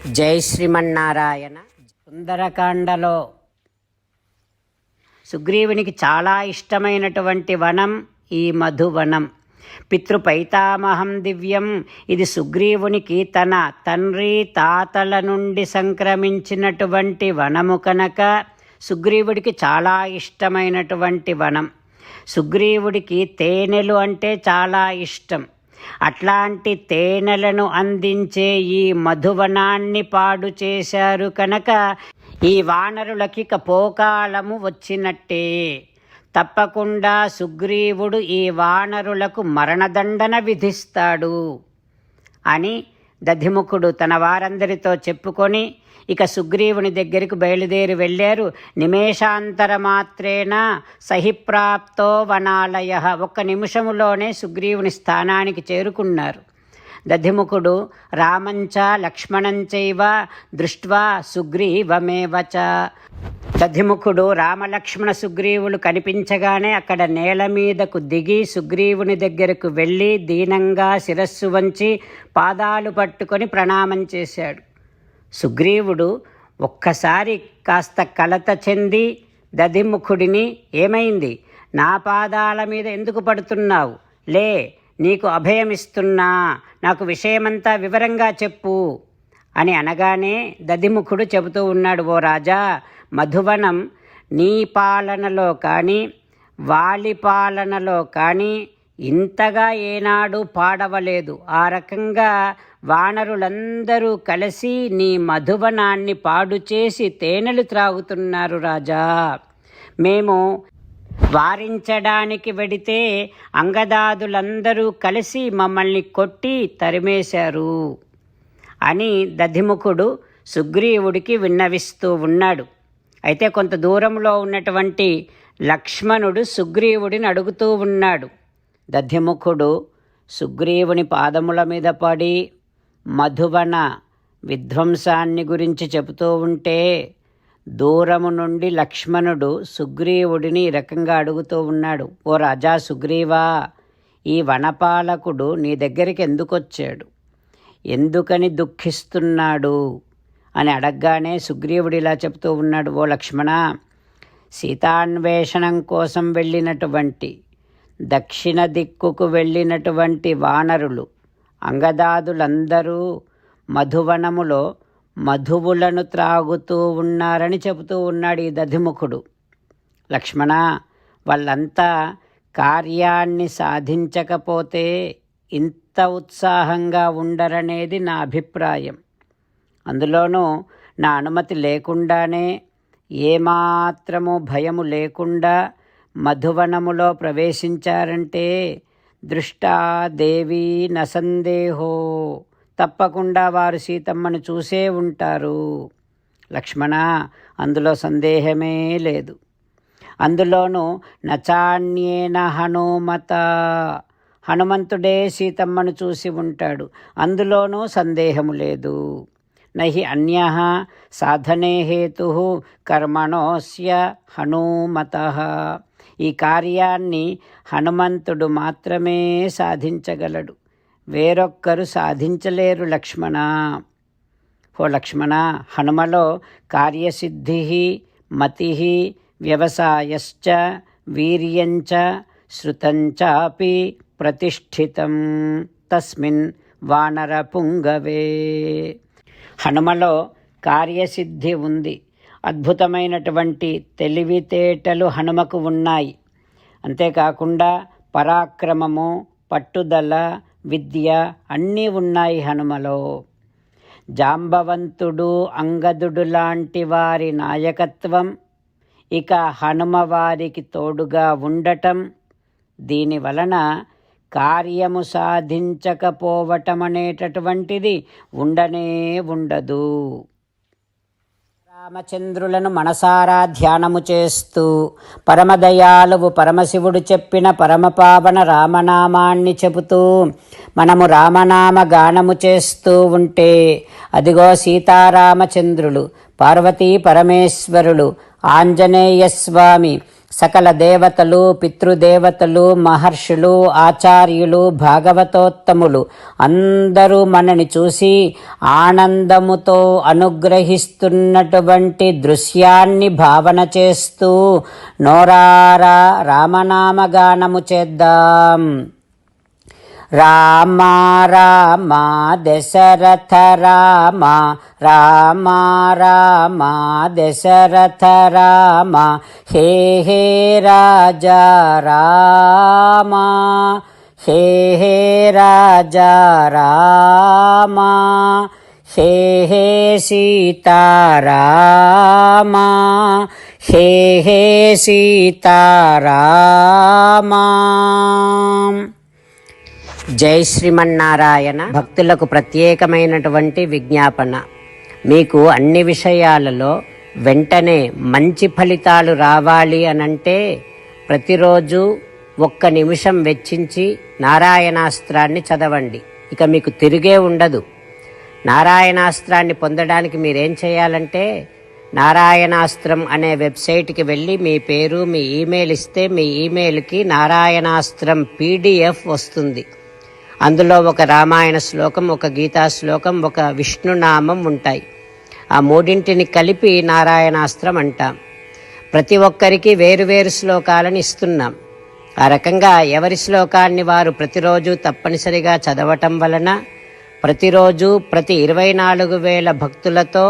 జై శ్రీమన్నారాయణ. సుందరకాండలో సుగ్రీవునికి చాలా ఇష్టమైనటువంటి వనం ఈ మధువనం. పితృపైతామహం దివ్యం. ఇది సుగ్రీవునికి తన తండ్రి తాతల నుండి సంక్రమించినటువంటి వనము కనుక సుగ్రీవుడికి చాలా ఇష్టమైనటువంటి వనం. సుగ్రీవుడికి తేనెలు అంటే చాలా ఇష్టం. అట్లాంటి తేనెలను అందించే ఈ మధువనాన్ని పాడు చేశారు కనుక ఈ వానరులకి పోకాలము వచ్చినట్టే. తప్పకుండా సుగ్రీవుడు ఈ వానరులకు మరణదండన విధిస్తాడు అని దధిముఖుడు తన వారందరితో చెప్పుకొని ఇక సుగ్రీవుని దగ్గరికి బయలుదేరి వెళ్ళారు. నిమేషాంతర మాత్రేన సహిప్రాప్తో వనాలయ. ఒక్క నిమిషములోనే సుగ్రీవుని స్థానానికి చేరుకున్నారు. దధిముఖుడు రామంచ లక్ష్మణంచైవ దృష్ట్వా సుగ్రీవమేవచ. దధిముఖుడు రామలక్ష్మణ సుగ్రీవులు కనిపించగానే అక్కడ నేల మీదకు దిగి సుగ్రీవుని దగ్గరకు వెళ్ళి దీనంగా శిరస్సు వంచి పాదాలు పట్టుకొని ప్రణామం చేశాడు. సుగ్రీవుడు ఒక్కసారి కాస్త కలత చెంది దధిముఖుడిని, ఏమైంది, నా పాదాల మీద ఎందుకు పడుతున్నావు, లే నీకు అభయమిస్తున్నా, నాకు విషయమంతా వివరంగా చెప్పు అని అనగానే దధిముఖుడు చెబుతూ ఉన్నాడు, ఓ రాజా, మధువనం నీ పాలనలో కానీ వాలి పాలనలో కానీ ఇంతగా ఏనాడు పాడవలేదు. ఆ రకంగా వానరులందరూ కలిసి నీ మధువనాన్ని పాడు చేసి తేనెలు త్రాగుతున్నారు రాజా. మేము వారించడానికి వెడితే అంగదాదులందరూ కలిసి మమ్మల్ని కొట్టి తరిమేశారు అని దధిముఖుడు సుగ్రీవుడికి విన్నవిస్తూ ఉన్నాడు. అయితే కొంత దూరంలో ఉన్నటువంటి లక్ష్మణుడు సుగ్రీవుడిని అడుగుతూ ఉన్నాడు. దధిముఖుడు సుగ్రీవుని పాదముల మీద పడి మధువన విధ్వంసాన్ని గురించి చెబుతూ ఉంటే దూరము నుండి లక్ష్మణుడు సుగ్రీవుడిని ఈ రకంగా అడుగుతూ ఉన్నాడు, ఓ రాజా సుగ్రీవా, ఈ వనపాలకుడు నీ దగ్గరికి ఎందుకు వచ్చాడు, ఎందుకని దుఃఖిస్తున్నాడు అని అడగగానే సుగ్రీవుడు ఇలా చెప్తూ ఉన్నాడు, ఓ లక్ష్మణ, సీతాన్వేషణం కోసం వెళ్ళినటువంటి దక్షిణ దిక్కుకు వెళ్ళినటువంటి వానరులు అంగదాదులందరూ మధువనములో మధువులను త్రాగుతూ ఉన్నారని చెబుతూ ఉన్నాడు ఈ దధిముఖుడు. లక్ష్మణ, వాళ్ళంతా కార్యాన్ని సాధించకపోతే ఇంత ఉత్సాహంగా ఉండరనేది నా అభిప్రాయం. అందులోనూ నా అనుమతి లేకుండానే ఏమాత్రము భయము లేకుండా మధువనములో ప్రవేశించారంటే దృష్టా దేవీ నసందేహో, తప్పకుండా వారు సీతమ్మను చూసే ఉంటారు లక్ష్మణ, అందులో సందేహమే లేదు. అందులోనూ నచాన్యేన హనుమత, హనుమంతుడే సీతమ్మను చూసి ఉంటాడు, అందులోనూ సందేహము లేదు. నహి అన్యః సాధనే హేతు కర్మణోస్య హనుమతః. ఈ కార్యాన్ని హనుమంతుడు మాత్రమే సాధించగలడు, వేరొక్కరు సాధించలేరు లక్ష్మణ. ఓ లక్ష్మణ, హనుమలో కార్యసిద్ధి, మతి, వ్యవసాయశ్చ, వీర్యంచ, శృతంచాపి ప్రతిష్ఠితం తస్మిన్ వానరపుంగవే. హనుమలో కార్యసిద్ధి ఉంది, అద్భుతమైనటువంటి తెలివితేటలు హనుమకు ఉన్నాయి. అంతేకాకుండా పరాక్రమము, పట్టుదల, విద్య అన్నీ ఉన్నాయి హనుమలో. జాంబవంతుడు, అంగదుడు లాంటి వారి నాయకత్వం, ఇక హనుమ వారికి తోడుగా ఉండటం, దీనివలన కార్యము సాధించకపోవటం అనేటటువంటిది ఉండనే ఉండదు. రామచంద్రులను మనసారా ధ్యానము చేస్తూ పరమదయాలువు పరమశివుడు చెప్పిన పరమపావన రామనామాన్ని చెబుతూ మనము రామనామ గానము చేస్తూ ఉంటే అదిగో సీతారామచంద్రులు, పార్వతీ పరమేశ్వరులు, ఆంజనేయస్వామి, సకల దేవతలు, పితృదేవతలు, మహర్షులు, ఆచార్యులు, భాగవతోత్తములు అందరూ మనని చూసి ఆనందముతో అనుగ్రహిస్తున్నటువంటి దృశ్యాన్ని భావన చేస్తూ నోరారా రామనామగానము చేద్దాం. రామ రామ దశరథ రామ, రామ రామ దశరథ రామ, హే హే రాజా రామ, హే హే రాజా రామ, హే హే సీతారామ, హే హే సీతారామ. జై శ్రీమన్నారాయణ. భక్తులకు ప్రత్యేకమైనటువంటి విజ్ఞాపన. మీకు అన్ని విషయాలలో వెంటనే మంచి ఫలితాలు రావాలి అనంటే ప్రతిరోజు 1 నిమిషం వెచ్చించి నారాయణాస్త్రాన్ని చదవండి. ఇక మీకు తిరిగే ఉండదు. నారాయణాస్త్రాన్ని పొందడానికి మీరేం చేయాలంటే నారాయణాస్త్రం అనే వెబ్సైట్కి వెళ్ళి మీ పేరు, మీ ఈమెయిల్ ఇస్తే మీ ఈమెయిల్కి నారాయణాస్త్రం PDF వస్తుంది. అందులో ఒక రామాయణ శ్లోకం, ఒక గీతా శ్లోకం, ఒక విష్ణునామం ఉంటాయి. ఆ 3ంటిని కలిపి నారాయణాస్త్రం అంటాం. ప్రతి ఒక్కరికి వేరువేరు శ్లోకాలను ఇస్తున్నాం. ఆ రకంగా ఎవరి శ్లోకాన్ని వారు ప్రతిరోజు తప్పనిసరిగా చదవటం వలన ప్రతిరోజు ప్రతి 24,000 భక్తులతో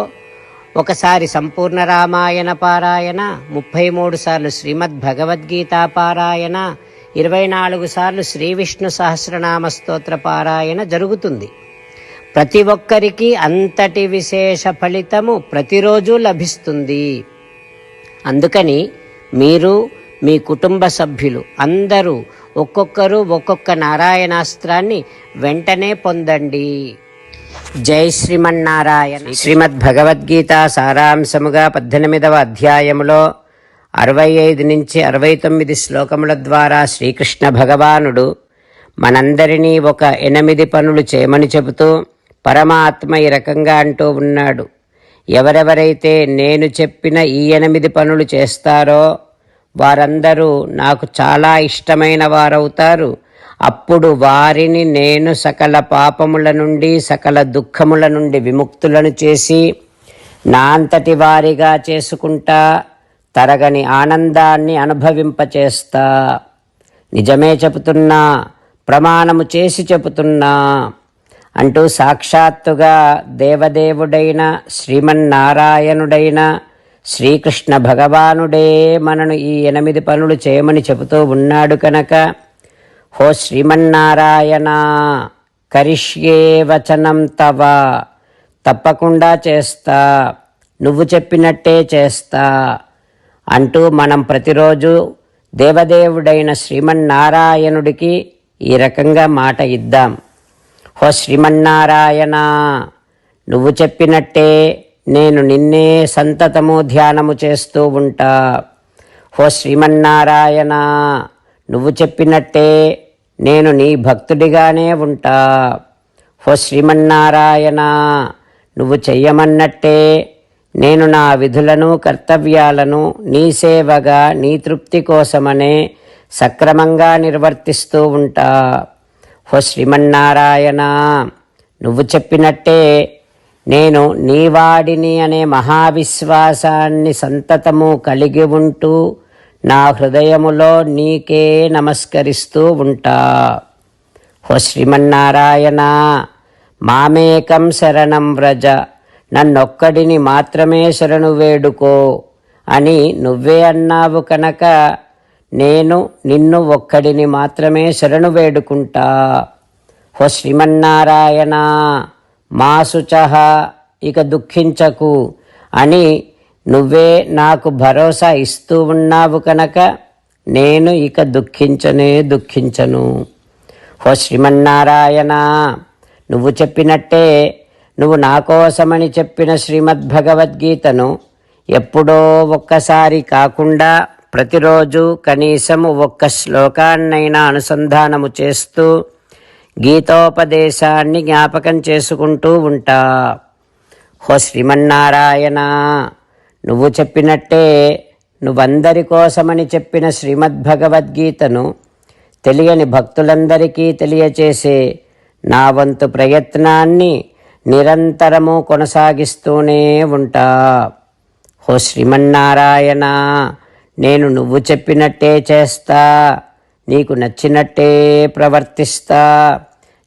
ఒకసారి సంపూర్ణ రామాయణ పారాయణ, 33 సార్లు శ్రీమద్ భగవద్గీత పారాయణ, 24 సార్లు శ్రీ విష్ణు సహస్రనామ స్తోత్ర పారాయణ జరుగుతుంది. ప్రతి ఒక్కరికి అంతటి విశేష ఫలితము ప్రతిరోజు లభిస్తుంది. అందుకని మీరు, మీ కుటుంబ సభ్యులు అందరూ ఒక్కొక్కరు ఒక్కొక్క నారాయణాస్త్రాన్ని వెంటనే పొందండి. జై శ్రీమన్నారాయణ. శ్రీమద్ భగవద్గీత సారాంశముగా 18వ అధ్యాయములో 65 నుంచి 69 శ్లోకముల ద్వారా శ్రీకృష్ణ భగవానుడు మనందరినీ ఒక 8 పనులు చేయమని చెబుతూ పరమాత్మ ఈ రకంగా అంటూ ఉన్నాడు. ఎవరెవరైతే నేను చెప్పిన ఈ 8 పనులు చేస్తారో వారందరూ నాకు చాలా ఇష్టమైన వారవుతారు. అప్పుడు వారిని నేను సకల పాపముల నుండి, సకల దుఃఖముల నుండి విముక్తులను చేసి నా అంతటి వారిగా చేసుకుంటా, తరగని ఆనందాన్ని అనుభవింపచేస్తా. నిజమే చెబుతున్నా, ప్రమాణము చేసి చెబుతున్నా అంటూ సాక్షాత్తుగా దేవదేవుడైన శ్రీమన్నారాయణుడైన శ్రీకృష్ణ భగవానుడే మనను ఈ 8 పనులు చేయమని చెబుతూ ఉన్నాడు కనుక, హో శ్రీమన్నారాయణ, కరిష్యే వచనం తవ, తప్పకుండా చేస్తా, నువ్వు చెప్పినట్టే చేస్తా అంటూ మనం ప్రతిరోజు దేవదేవుడైన శ్రీమన్నారాయణుడికి ఈ రకంగా మాట ఇద్దాం. హో శ్రీమన్నారాయణ, నువ్వు చెప్పినట్టే నేను నిన్నే సంతతము ధ్యానము చేస్తూ ఉంటా. హో శ్రీమన్నారాయణ, నువ్వు చెప్పినట్టే నేను నీ భక్తుడిగానే ఉంటా. హో శ్రీమన్నారాయణ, నువ్వు చెయ్యమన్నట్టే నేను నా విధులను, కర్తవ్యాలను నీ సేవగా, నీ తృప్తి కోసమనే సక్రమంగా నిర్వర్తిస్తూ ఉంటా. హో శ్రీమన్నారాయణ, నువ్వు చెప్పినట్టే నేను నీవాడిని అనే మహావిశ్వాసాన్ని సంతతము కలిగి ఉంటూ నా హృదయములో నీకే నమస్కరిస్తూ ఉంటా. హో శ్రీమన్నారాయణ, మామేకం శరణం వ్రజ, నన్నొక్కడిని మాత్రమే శరణు వేడుకో అని నువ్వే అన్నావు కనుక నేను నిన్ను ఒక్కడిని మాత్రమే శరణు వేడుకుంటా. హో శ్రీమన్నారాయణ, మా శుచః, ఇక దుఃఖించకు అని నువ్వే నాకు భరోసా ఇస్తూ ఉన్నావు కనుక నేను ఇక దుఃఖించను. హో శ్రీమన్నారాయణ, నువ్వు చెప్పినట్టే నువ్వు నా కోసమని చెప్పిన శ్రీమద్భగవద్గీతను ఎప్పుడో ఒక్కసారి కాకుండా ప్రతిరోజు కనీసము 1 శ్లోకాన్నైనా అనుసంధానము చేస్తూ గీతోపదేశాన్ని జ్ఞాపకం చేసుకుంటూ ఉంటా. హో శ్రీమన్నారాయణ, నువ్వు చెప్పినట్టే నువ్వందరి కోసమని చెప్పిన శ్రీమద్భగవద్గీతను తెలియని భక్తులందరికీ తెలియచేసే నా వంతు ప్రయత్నాన్ని నిరంతరము కొనసాగిస్తూనే ఉంటా. ఓ శ్రీమన్నారాయణ, నేను నువ్వు చెప్పినట్టే చేస్తా, నీకు నచ్చినట్టే ప్రవర్తిస్తా,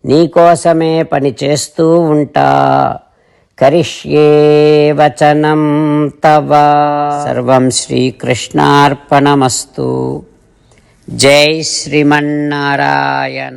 నీకోసమే పని చేస్తూ ఉంటా. కరిష్యే వచనం తవ. సర్వం శ్రీకృష్ణార్పణమస్తు. జై శ్రీమన్నారాయణ.